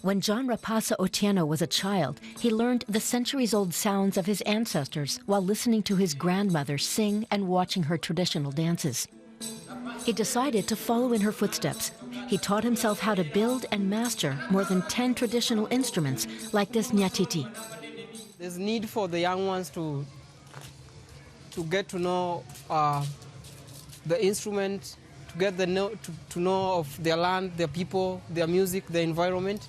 When John Rapasa Otieno was a child, he learned the centuries-old sounds of his ancestors while listening to his grandmother sing and watching her traditional dances. He decided to follow in her footsteps. He taught himself how to build and master more than 10 traditional instruments like this nyatiti. There's need for the young ones to get to know the instrument, to get to know of their land, their people, their music, their environment.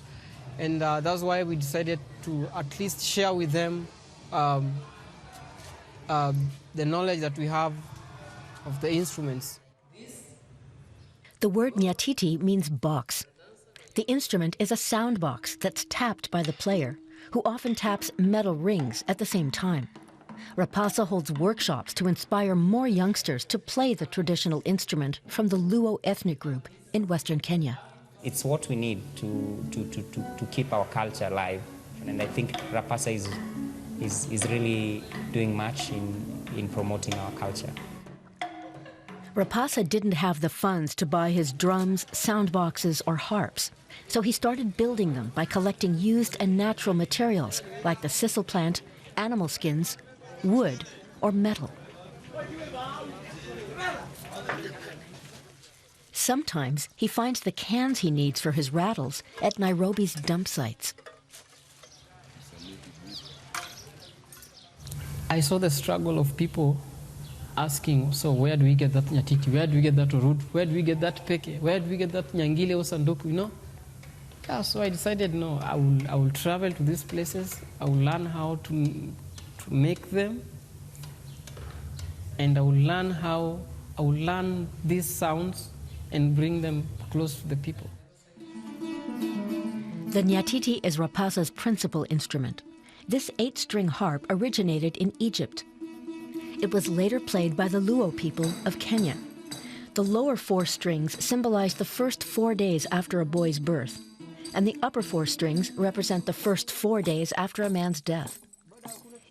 And that's why we decided to at least share with them the knowledge that we have of the instruments. The word nyatiti means box. The instrument is a sound box that's tapped by the player, who often taps metal rings at the same time. Rapasa holds workshops to inspire more youngsters to play the traditional instrument from the Luo ethnic group in Western Kenya. It's what we need to keep our culture alive. And I think Rapasa is really doing much in promoting our culture. Rapasa didn't have the funds to buy his drums, sound boxes, or harps, so he started building them by collecting used and natural materials like the sisal plant, animal skins, wood, or metal. Sometimes he finds the cans he needs for his rattles at Nairobi's dump sites. I saw the struggle of people asking, so where do we get that nyatiti? Where do we get that urud? Where do we get that peke? Where do we get that nyangile or sanduku, you know? Yeah, so I decided, no, I will travel to these places. I will learn how to make them. And I will learn these sounds and bring them close to the people. The nyatiti is Rapasa's principal instrument. This 8-string harp originated in Egypt. It was later played by the Luo people of Kenya. The lower 4 strings symbolize the first 4 days after a boy's birth, and the upper 4 strings represent the first 4 days after a man's death.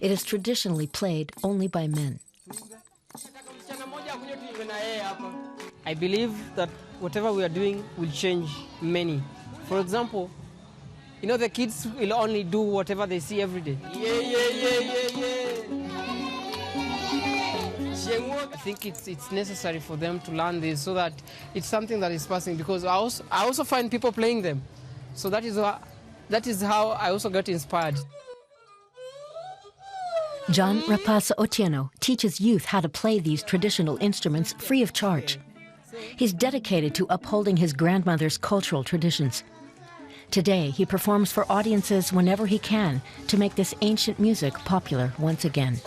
It is traditionally played only by men. I believe that whatever we are doing will change many. For example, you know, the kids will only do whatever they see every day. I think it's necessary for them to learn this so that it's something that is passing, because I also find people playing them. So that is how I also got inspired. John Rapasa Otieno teaches youth how to play these traditional instruments free of charge. He's dedicated to upholding his grandmother's cultural traditions. Today, he performs for audiences whenever he can to make this ancient music popular once again.